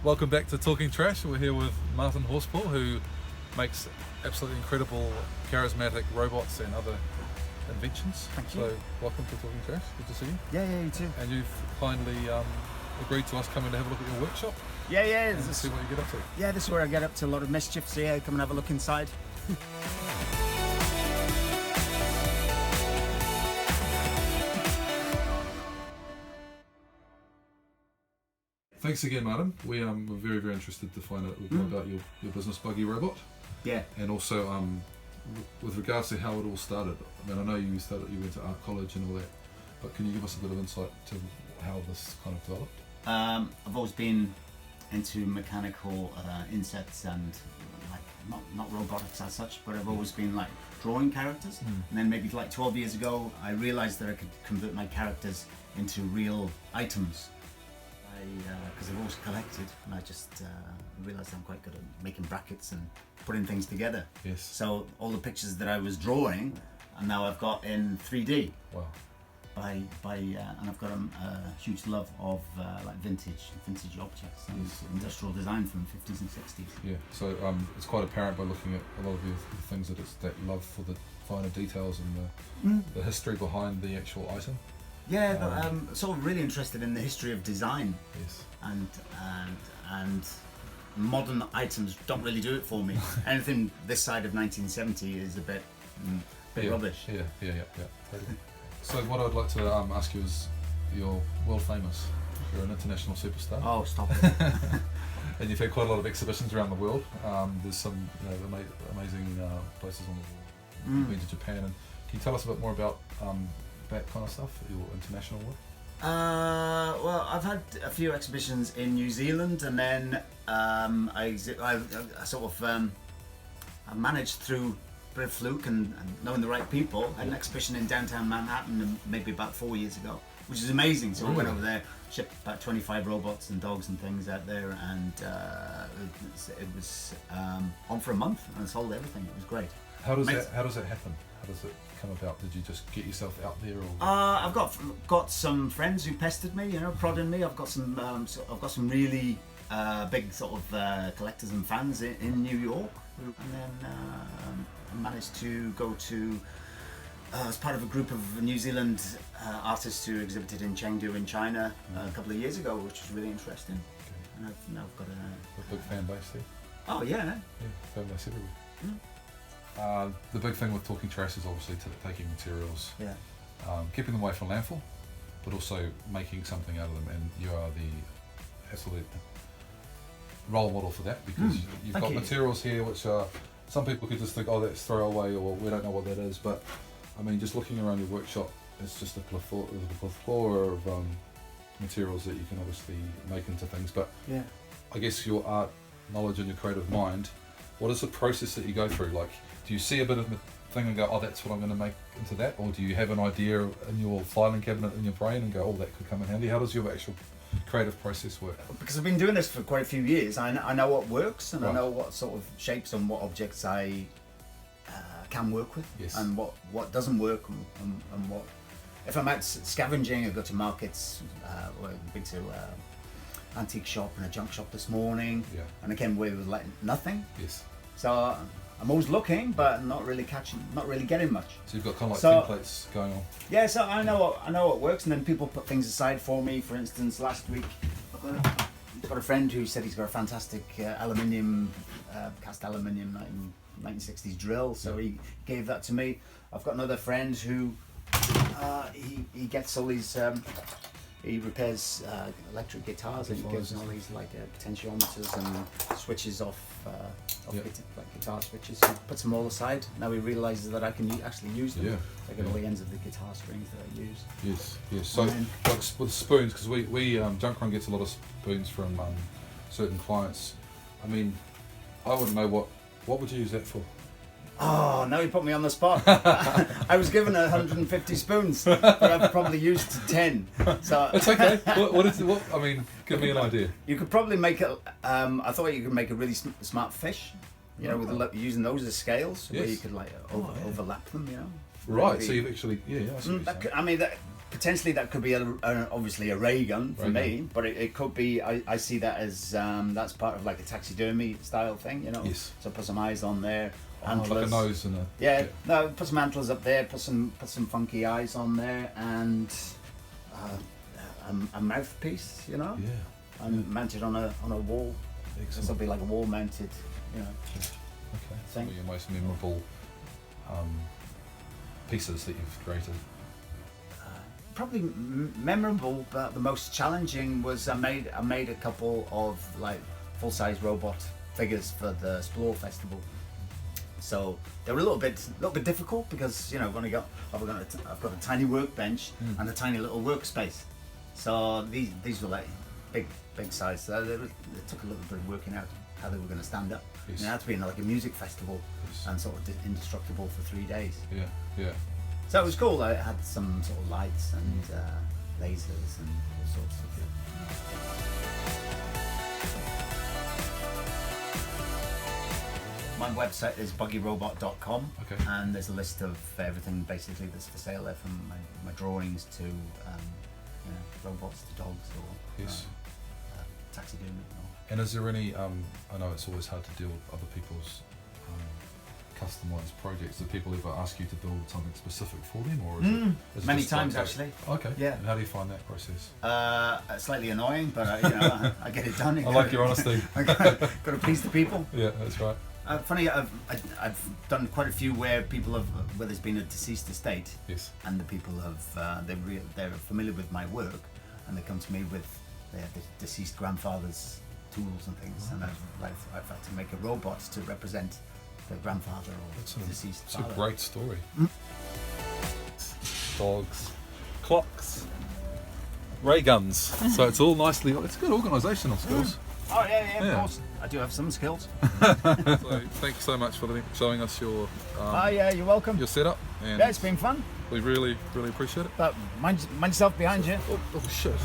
Welcome back to Talking Trash. We're here with Martin Horspool, who makes absolutely incredible, charismatic robots and other inventions. Thank you. So, welcome to Talking Trash. Good to see you. Yeah, you too. And you've kindly agreed to us coming to have a look at your workshop Yeah. and see what you get up to. Yeah, this is where I get up to a lot of mischief. So yeah, come and have a look inside. Thanks again, Martin. We're very, very interested to find out a little more about your business, Buggy Robot. Yeah. And also, with regards to how it all started. I mean, I know you went to art college and all that, but can you give us a bit of insight to how this kind of developed? I've always been into mechanical insects and like not robotics as such, but I've always been like drawing characters. And then maybe like 12 years ago, I realised that I could convert my characters into real items. Because I've always collected, and I just realised I'm quite good at making brackets and putting things together. Yes. So all the pictures that I was drawing, and now I've got in 3D. Wow. And I've got a huge love of like vintage objects and industrial design from the 50s and 60s. Yeah. So it's quite apparent by looking at a lot of your things that it's that love for the finer details and the history behind the actual item. Yeah, I'm sort of really interested in the history of design. Yes. And modern items don't really do it for me. Anything this side of 1970 is a bit rubbish. Yeah, totally. So what I'd like to ask you is, you're world famous. You're an international superstar. Oh, stop it. And you've had quite a lot of exhibitions around the world. There's some amazing places on the world. You've been to Japan. And can you tell us a bit more about that kind of stuff, your international work? Well, I've had a few exhibitions in New Zealand, and then I managed through a bit of fluke and knowing the right people. I had an exhibition in downtown Manhattan maybe about 4 years ago, which is amazing. So I went over there, shipped about 25 robots and dogs and things out there, and it was on for a month, and I sold everything. It was great. How does that happen? How does it come about? Did you just get yourself out there, or? I've got some friends who pestered me, prodding me. I've got some really big sort of collectors and fans in New York, and then I managed to go to as part of a group of New Zealand artists who exhibited in Chengdu in China a couple of years ago, which was really interesting. Okay. And I've got a big fan base there. Oh yeah. Yeah, fan base everywhere. The big thing with Talking Trash is obviously taking materials, keeping them away from landfill, but also making something out of them, and you are the absolute role model for that, because you've got materials here which are, some people could just think, oh, that's throwaway, or we don't know what that is, but I mean, just looking around your workshop, it's just a plethora of materials that you can obviously make into things, but I guess your art knowledge and your creative mind, what is the process that you go through? Like, do you see a bit of a thing and go, oh, that's what I'm going to make into that? Or do you have an idea in your filing cabinet in your brain and go, oh, that could come in handy? How does your actual creative process work? Because I've been doing this for quite a few years, I know what works, and I know what sort of shapes and what objects I can work with, and what doesn't work, and what. If I'm out scavenging, I go to markets, or I've been to antique shop and a junk shop this morning, and I came away with like nothing. Yes. So I'm always looking, but not really getting much. So you've got kind of like templates going on. Yeah, so I know what works, and then people put things aside for me. For instance, last week I've got a friend who said he's got a fantastic cast aluminium 1960s drill, so he gave that to me. I've got another friend who he gets all these. He repairs electric guitars, and he gives all these like potentiometers and switches off like guitar switches. He puts them all aside. Now he realises that I can actually use them. I get all the ends of the guitar strings that I use. Yes. So like with spoons, because we Junk Run gets a lot of spoons from certain clients. I mean, I wouldn't know what would you use that for? Oh, now you put me on the spot. I was given 150 spoons, but I've probably used 10. So it's okay. What? I mean, give me an idea. You could probably make it. I thought you could make a really smart fish. With using those as scales, where you could like overlap them. Right. So you've actually, I potentially that could be obviously a ray gun for me, but it could be. I see that as that's part of like a taxidermy style thing, you know. Yes. So put some eyes on there. Like a nose and no, put some antlers up there. Put some funky eyes on there, and a mouthpiece, you know. Yeah. And mounted on a wall. This will be like a wall mounted, you know. Okay. Some of your most memorable pieces that you've created. Probably memorable, but the most challenging was I made a couple of like full-size robot figures for the Splore Festival. So they were a little bit difficult because, you know, I've got a tiny workbench and a tiny little workspace. So these were like big size. So it took a little bit of working out how they were going to stand up. Yes. And it had to be in like a music festival and sort of indestructible for 3 days. Yeah. So it was cool. I had some sort of lights and lasers and all sorts of things. My website is buggyrobot.com, and there's a list of everything basically that's for sale there, from my drawings to robots to dogs or taxidermy. And is there any? I know it's always hard to deal with other people's customized projects. Do people ever ask you to build something specific for them, or is it many just times like, actually? Okay. Yeah. And how do you find that process? Slightly annoying, but I get it done. I like your honesty. I got to please the people. Yeah, that's right. Funny, I've done quite a few where there's been a deceased estate. Yes. And the people have they're familiar with my work, and they come to me with their deceased grandfather's tools and things, and I've had to make a robot to represent the grandfather or deceased father. It's a great story. Dogs, clocks, ray guns. So it's all nicely. It's good organisational skills. Oh yeah, of course. I do have some skills. So thank you so much for showing us your. You're welcome. Your setup. And it's been fun. We really appreciate it. But mind yourself behind you. Oh shit.